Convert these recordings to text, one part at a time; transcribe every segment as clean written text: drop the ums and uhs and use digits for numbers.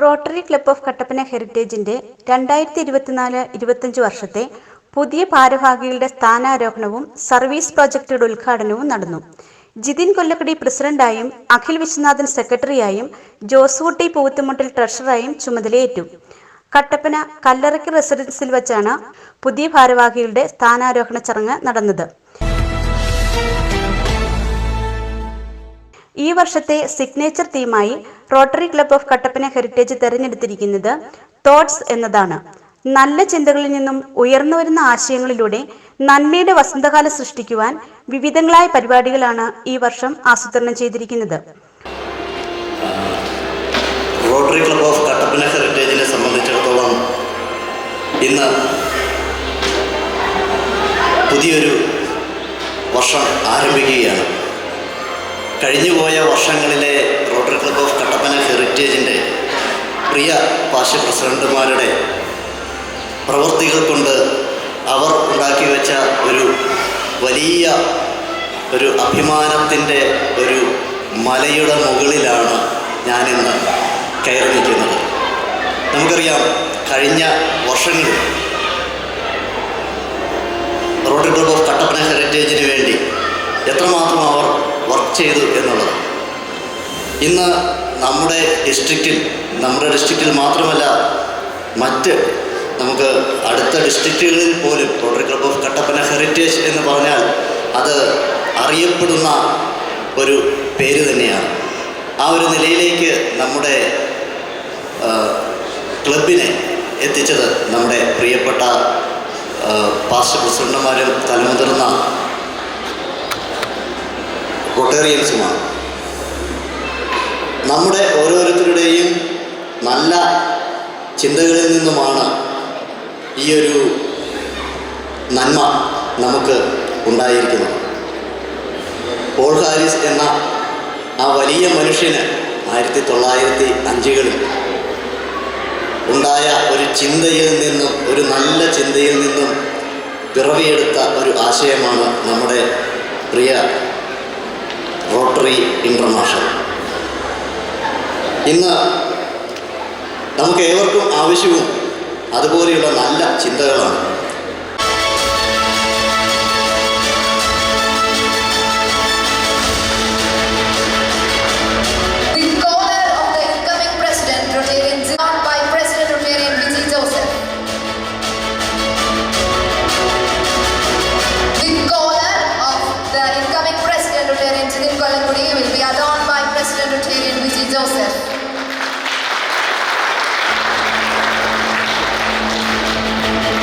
Rotary club of Kattappana ഹെറിറ്റേജിന്റെ 2024-25 വർഷത്തെ പുതിയ ഭാരവാഹികളുടെ സ്ഥാനാരോഹണവും സർവീസ് പ്രോജക്റ്റുകളുടെ ഉദ്ഘാടനവും നടന്നു. ജിതിൻ കൊല്ലക്കടി പ്രസിഡന്റായും അഖിൽ വിശ്വനാഥൻ സെക്രട്ടറിയായും ജോസൂട്ടി പൂത്തുമുട്ടിൽ ട്രഷററായും ചുമതലയേറ്റു. കട്ടപ്പന കല്ലറയ്ക്ക് റെസിഡൻസിൽ വച്ചാണ് പുതിയ ഭാരവാഹികളുടെ സ്ഥാനാരോഹണ ചടങ്ങ് നടന്നത്. ഈ വർഷത്തെ സിഗ്നേച്ചർ തീമായി rotary club of Kattappana heritage തെരഞ്ഞെടുത്തിരിക്കുന്നത് തോട്ട്സ് എന്നതാണ്. നല്ല ചിന്തകളിൽ നിന്നും ഉയർന്നുവരുന്ന ആശയങ്ങളിലൂടെ നന്മയുടെ വസന്തകാലം സൃഷ്ടിക്കുവാൻ വിവിധങ്ങളായ പരിപാടികളാണ് ഈ വർഷം ആസൂത്രണം ചെയ്തിരിക്കുന്നത്. റോട്ടറി ക്ലബ്ബ് ഓഫ് കട്ടപ്പന ഹെറിറ്റേജിനെ സംബന്ധിച്ചിടത്തോളം ഇന്ന് പുതിയൊരു വർഷം ആരംഭിക്കുകയാണ്. കഴിഞ്ഞുപോയ വർഷങ്ങളിലെ റോട്ടറി ക്ലബ്ബ് ഓഫ് കട്ടപ്പന ഹെറിറ്റേജിൻ്റെ പ്രിയ പാർശ്വ പ്രസിഡന്റുമാരുടെ പ്രവൃത്തികൾ കൊണ്ട് അവർ ഉണ്ടാക്കി വെച്ച ഒരു വലിയ അഭിമാനത്തിൻ്റെ ഒരു മലയുടെ മുകളിലാണ് ഞാനിന്ന് കയറി നിൽക്കുന്നത്. നമുക്കറിയാം, കഴിഞ്ഞ വർഷങ്ങളിൽ റോട്ടറി ക്ലബ്ബ് ഓഫ് കട്ടപ്പന ഹെറിറ്റേജിന് വേണ്ടി എത്രമാത്രം അവർ വർക്ക് ചെയ്തു എന്നുള്ളത്. ഇന്ന് നമ്മുടെ ഡിസ്ട്രിക്റ്റിൽ മാത്രമല്ല, മറ്റ് നമുക്ക് അടുത്ത ഡിസ്ട്രിക്റ്റുകളിൽ പോലും rotary club of Kattappana heritage എന്ന് പറഞ്ഞാൽ അത് അറിയപ്പെടുന്ന ഒരു പേര് തന്നെയാണ്. ആ ഒരു നിലയിലേക്ക് നമ്മുടെ ക്ലബിനെ എത്തിച്ചത് നമ്മുടെ പ്രിയപ്പെട്ട പാസ്റ്റ് പ്രസിഡന്റുമാരും തലമുതിർന്ന റോട്ടേറിയൻസുമാണ്. നമ്മുടെ ഓരോരുത്തരുടെയും നല്ല ചിന്തകളിൽ നിന്നുമാണ് ഈ ഒരു നന്മ നമുക്ക് ഉണ്ടായിരിക്കുന്നത്. പോൾ ഹാരിസ് എന്ന ആ വലിയ മനുഷ്യന് 1905 ഉണ്ടായ ഒരു ചിന്തയിൽ നിന്നും, ഒരു നല്ല ചിന്തയിൽ നിന്നും പിറവിയെടുത്ത ഒരു ആശയമാണ് നമ്മുടെ പ്രിയ റോട്ടറി ഇൻ്റർനാഷണൽ. ഇന്ന് നമുക്ക് ഏവർക്കും ആവശ്യവും അതുപോലെയുള്ള നല്ല ചിന്തകളാണ്.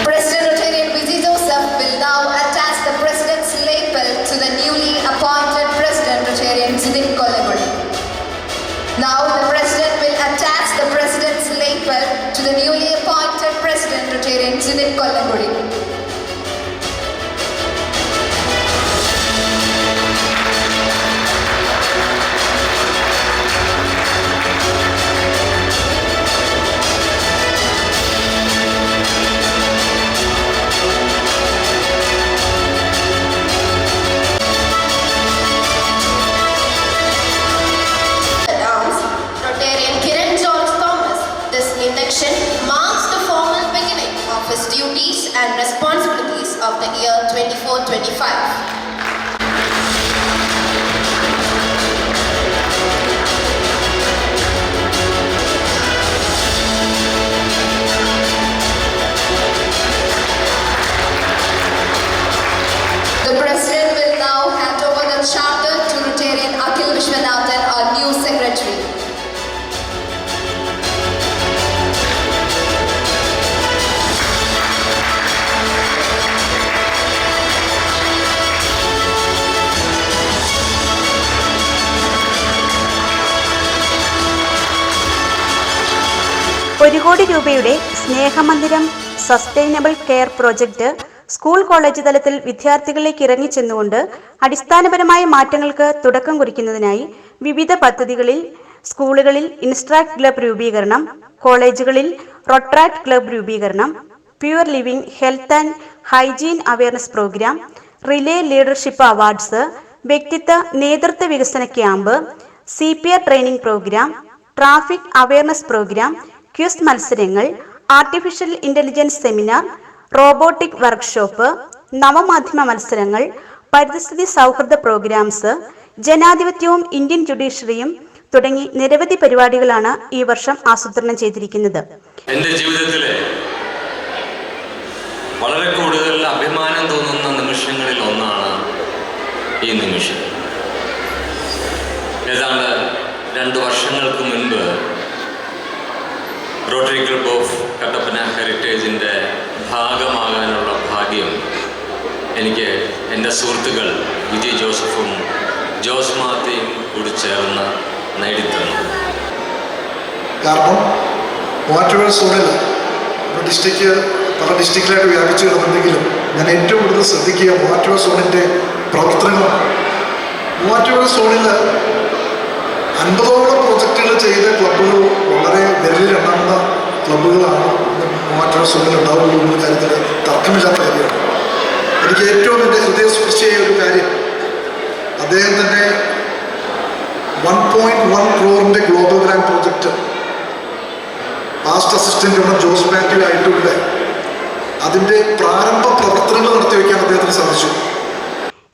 President Rotarian Vijay Joseph will now attach the President's lapel to the newly appointed President Rotarian Jidin Kollagudi. Now the President will attach the President's lapel to the newly appointed President Rotarian Jidin Kollagudi. Marks the formal beginning of his duties and responsibilities of the year 24-25. The President will now hand over the charter to Rotarian Akhil Vishwanathan, our new secretary. ₹1 കോടി Snehamandiram sustainable care project school college തലത്തിൽ വിദ്യാർത്ഥികളിലേക്ക് ഇറങ്ങിച്ചെന്നുകൊണ്ട് അടിസ്ഥാനപരമായ മാറ്റങ്ങൾക്ക് തുടക്കം കുറിക്കുന്നതിനായി വിവിധ പദ്ധതികളിൽ സ്കൂളുകളിൽ ഇൻസ്ട്രാക്ട് club രൂപീകരണം, കോളേജുകളിൽ റൊട്രാക്ട് ക്ലബ് രൂപീകരണം, pure living health and hygiene awareness program, RYLA leadership awards, വ്യക്തിത്വ നേതൃത്വ വികസന camp, CPR training program, traffic awareness program, quiz മത്സരങ്ങൾ, artificial intelligence seminar, robotic workshop, നവമാധ്യമ മത്സരങ്ങൾ, പരിസ്ഥിതി സൗഹൃദ പ്രോഗ്രാംസ്, ജനാധിപത്യവും ഇന്ത്യൻ ജുഡീഷ്യറിയും തുടങ്ങി നിരവധി പരിപാടികളാണ് ഈ വർഷം ആസൂത്രണം ചെയ്തിരിക്കുന്നത്. എൻ്റെ ജീവിതത്തിലെ വളരെ കൂടുതൽ അഭിമാനം തോന്നുന്ന നിമിഷങ്ങളിൽ ഒന്നാണ് ഈ നിമിഷം. ഏതാണ്ട് 2 വർഷങ്ങൾക്ക് മുൻപ് റോട്ടറി ക്ലബ് ഓഫ് കട്ടപ്പന ഹെറിറ്റേജിൻ്റെ ഭാഗമാകാനുള്ള ഭാഗ്യം എനിക്ക് എൻ്റെ സുഹൃത്തുക്കൾ വിജയ് ജോസഫും ജോസ് മാത്തയും കൂടി ചേർന്ന് നേടിത്തന്നു. കാരണം മൂവാറ്റുപുഴ സോണിൽ ഡിസ്ട്രിക്റ്റ് പല ഡിസ്ട്രിക്റ്റിലായിട്ട് വ്യാപിച്ചു കിടന്നുണ്ടെങ്കിലും ഞാൻ ഏറ്റവും കൂടുതൽ ശ്രദ്ധിക്കുക മൂവാറ്റുപുഴ സോണിൻ്റെ പ്രവർത്തനങ്ങളാണ്. മൂവാറ്റുപുഴ സോണിൽ 50ഓളം പ്രൊജക്റ്റുകൾ ചെയ്ത ക്ലബ്ബുകൾ വളരെ വിരലിലെണ്ണാവുന്ന ക്ലബ്ബുകളാണ് മൂവാറ്റുപുഴ സോണിൽ ഉണ്ടാവുള്ളൂ എന്ന കാര്യത്തിൽ തർക്കമില്ലാത്ത കാര്യമാണ്. എനിക്ക് ഏറ്റവും എൻ്റെ ഹൃദയസ്പർശിയായ ഒരു കാര്യം അദ്ദേഹം തന്നെ 1.1 crore global grand project past assistant Jose Mathew ആയിട്ടുണ്ട്. അതിൻ്റെ പ്രാരംഭ പ്രവർത്തനങ്ങൾ നടത്തിവെക്കാൻ അദ്ദേഹത്തിന് സാധിച്ചു.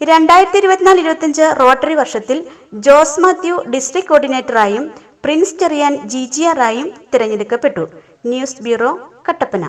2024-25 റോട്ടറി വർഷത്തിൽ ജോസ് മാത്യു ഡിസ്ട്രിക്ട് കോർഡിനേറ്ററായും പ്രിൻസ് ചെറിയാൻ GGR ആയും തിരഞ്ഞെടുക്കപ്പെട്ടു. News bureau, Kattappana.